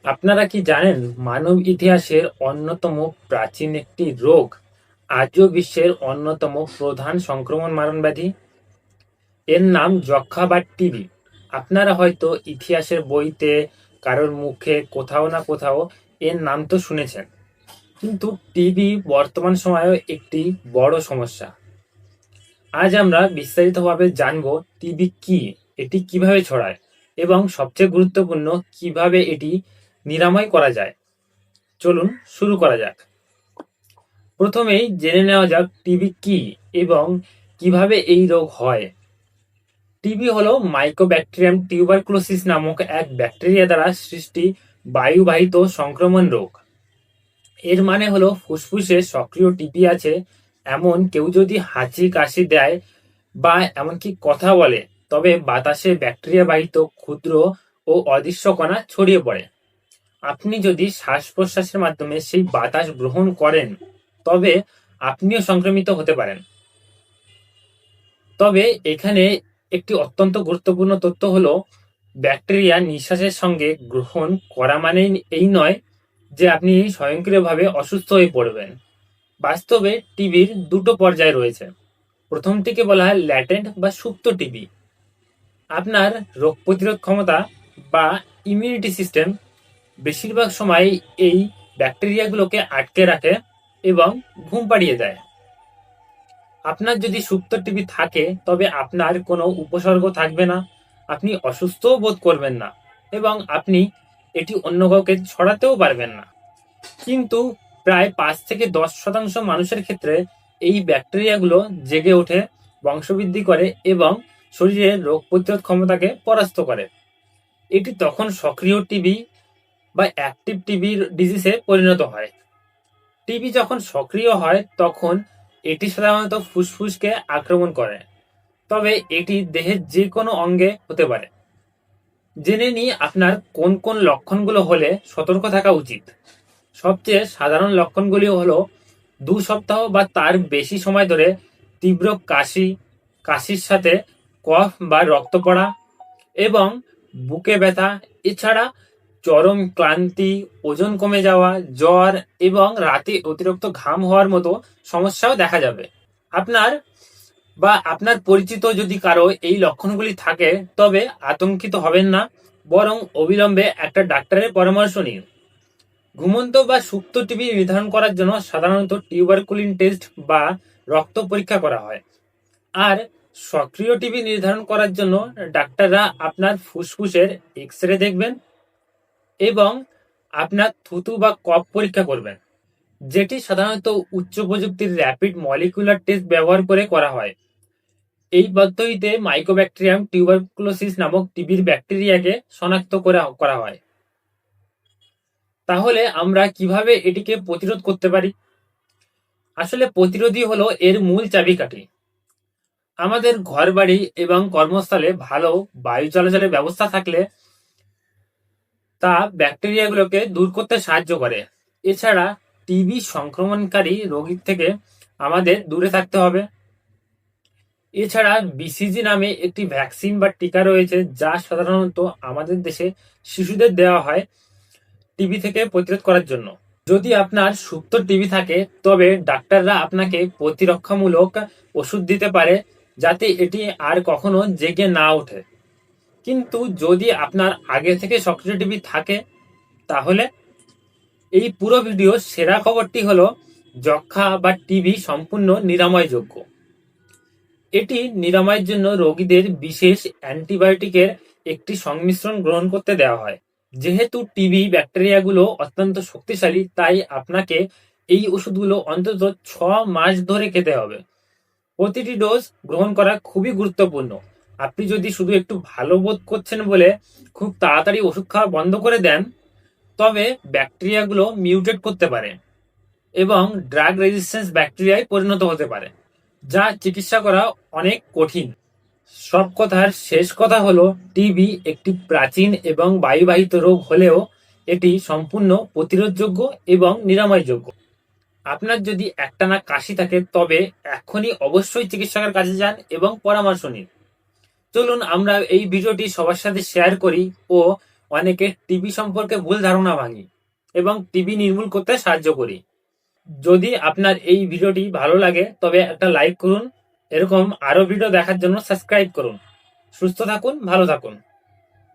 আপনারা কি জানেন মানব ইতিহাসের অন্যতম প্রাচীন একটি রোগ আজও বিশ্বের অন্যতম প্রধান সংক্রমণ মারণ ব্যাধি? এর নাম যক্ষ্মা বা টিবি। আপনারা হয়তো ইতিহাসের বইতে কারোর মুখে কোথাও না কোথাও এর নাম তো শুনেছেন, কিন্তু টিবি বর্তমান সময়েও একটি বড় সমস্যা। আজ আমরা বিস্তারিতভাবে জানব টিবি কি, এটি কিভাবে ছড়ায় এবং সবচেয়ে গুরুত্বপূর্ণ কিভাবে এটি নিরাময় করা যায়। চলুন শুরু করা যাক। প্রথমেই জেনে নেওয়া যাক টিবি কি এবং কিভাবে এই রোগ হয়। টিবি হলো মাইকোব্যাকটেরিয়াম টিউবারকুলোসিস নামক এক ব্যাকটেরিয়া দ্বারা সৃষ্টি বায়ুবাহিত সংক্রমণ রোগ। এর মানে হলো ফুসফুসে সক্রিয় টিবি আছে এমন কেউ যদি হাঁচি কাশি দেয় বা এমনকি কথা বলে, তবে বাতাসে ব্যাকটেরিয়া বাহিত ক্ষুদ্র ও অদৃশ্য কণা ছড়িয়ে পড়ে। আপনি যদি শ্বাস প্রশ্বাসের মাধ্যমে সেই বাতাস গ্রহণ করেন, তবে আপনিও সংক্রমিত হতে পারেন। তবে এখানে একটি অত্যন্ত গুরুত্বপূর্ণ তথ্য হলো, ব্যাকটেরিয়া নিঃশ্বাসের সঙ্গে গ্রহণ করা মানে এই নয় যে আপনি স্বয়ংক্রিয়ভাবে অসুস্থ হয়ে পড়বেন। বাস্তবে টিবির দুটো পর্যায় রয়েছে। প্রথমটিকে বলা হয় ল্যাটেন্ট বা সুপ্ত টিবি। আপনার রোগ প্রতিরোধ ক্ষমতা বা ইমিউনিটি সিস্টেম বেশিরভাগ সময় এই ব্যাকটেরিয়াগুলোকে আটকে রাখে এবং ঘুম পাড়িয়ে দেয়। আপনার যদি সুপ্ত টিবি থাকে, তবে আপনার কোনো উপসর্গ থাকবে না, আপনি অসুস্থও বোধ করবেন না এবং আপনি এটি অন্য কাউকে ছড়াতেও পারবেন না। কিন্তু প্রায় 5 থেকে 10% মানুষের ক্ষেত্রে এই ব্যাকটেরিয়াগুলো জেগে ওঠে, বংশবৃদ্ধি করে এবং শরীরের রোগ প্রতিরোধ ক্ষমতাকে পরাস্ত করে। এটি তখন সক্রিয় টিবি বা অ্যাক্টিভ টিবির ডিজিজে পরিণত হয়। টিবি যখন সক্রিয় হয় তখন এটি সাধারণত ফুসফুসকে আক্রমণ করে, তবে এটি দেহের যে কোনো অঙ্গে হতে পারে। জেনে নিই আপনার কোন কোন লক্ষণগুলো হলে সতর্ক থাকা উচিত। সবচেয়ে সাধারণ লক্ষণগুলি হলো 2 সপ্তাহ বা তার বেশি সময় ধরে তীব্র কাশি, কাশির সাথে কফ বা রক্ত পড়া এবং বুকে ব্যথা। এছাড়া চরম ক্লান্তি, ওজন কমে যাওয়া, জ্বর এবং রাতে অতিরিক্ত ঘাম হওয়ার মতো সমস্যাও দেখা যাবে। আপনার বা আপনার পরিচিত যদি কারো এই লক্ষণগুলি থাকে, তবে আতঙ্কিত হবেন না, বরং অবিলম্বে একটা ডাক্তারের পরামর্শ নিন। ঘুমন্ত বা সুপ্ত টিবি নির্ধারণ করার জন্য সাধারণত টিউবারকুলিন টেস্ট বা রক্ত পরীক্ষা করা হয়। আর সক্রিয় টিবি নির্ধারণ করার জন্য ডাক্তাররা আপনার ফুসফুসের এক্স রে দেখবেন এবং আপনার থুতু বা কফ পরীক্ষা করবেন, যেটি সাধারণত উচ্চ প্রযুক্তির র্যাপিড মলিকুলার টেস্ট ব্যবহার করে করা হয়। এই পদ্ধতিতে মাইকোব্যাকটেরিয়াম টিউবারকুলোসিস নামক টিবির ব্যাকটেরিয়াকে শনাক্ত করা হয়। তাহলে আমরা কিভাবে এটিকে প্রতিরোধ করতে পারি? আসলে প্রতিরোধই হলো এর মূল চাবিকাঠি। আমাদের ঘরবাড়ি এবং কর্মস্থলে ভালো বায়ু চলাচলের ব্যবস্থা থাকলে তা ব্যাকটেরিয়াগুলোকে দূর করতে সাহায্য করে। এছাড়া টিবি সংক্রমণকারী রোগীর থেকে আমাদের দূরে থাকতে হবে। এছাড়া বিসিজি নামে একটি ভ্যাকসিন বা টিকা রয়েছে, যা সাধারণত আমাদের দেশে শিশুদের দেওয়া হয় টিবি থেকে প্রতিরোধ করার জন্য। যদি আপনার সুপ্ত টিবি থাকে, তবে ডাক্তাররা আপনাকে প্রতিরক্ষামূলক ওষুধ দিতে পারে যাতে এটি আর কখনো জেগে না ওঠে। কিন্তু যদি আপনার আগে থেকে সক্রিয় টিবি থাকে, তাহলে এই পুরো ভিডিও সেরা খবরটি হলো যক্ষ্মা বা টিবি সম্পূর্ণ নিরাময়যোগ্য। এটি নিরাময়ের জন্য রোগীদের বিশেষ অ্যান্টিবায়োটিকের একটি সংমিশ্রণ গ্রহণ করতে দেওয়া হয়। যেহেতু টিবি ব্যাকটেরিয়াগুলো অত্যন্ত শক্তিশালী, তাই আপনাকে এই ওষুধগুলো অন্তত 6 মাস ধরে খেতে হবে। প্রতিটি ডোজ গ্রহণ করা খুবই গুরুত্বপূর্ণ। আপনি যদি শুধু একটু ভালো বোধ করছেন বলে খুব তাড়াতাড়ি ওষুধ খাওয়া বন্ধ করে দেন, তবে ব্যাকটেরিয়াগুলো মিউটেট করতে পারে এবং ড্রাগ রেজিস্ট্যান্স ব্যাকটেরিয়ায় পরিণত হতে পারে, যা চিকিৎসা করা অনেক কঠিন। সব কথার শেষ কথা হলো, টিবি একটি প্রাচীন এবং বায়ুবাহিত রোগ হলেও এটি সম্পূর্ণ প্রতিরোধযোগ্য এবং নিরাময়যোগ্য। আপনার যদি একটানা কাশি থাকে, তবে এখনই অবশ্যই চিকিৎসকের কাছে যান এবং পরামর্শ নিন। চলুন আমরা এই ভিডিওটি সবার সাথে শেয়ার করি ও অনেকে টিবি সম্পর্কে ভুল ধারণা ভাঙি এবং টিবি নির্মূল করতে সাহায্য করি। যদি আপনার এই ভিডিওটি ভালো লাগে তবে একটা লাইক করুন। এরকম আরো ভিডিও দেখার জন্য সাবস্ক্রাইব করুন। সুস্থ থাকুন, ভালো থাকুন।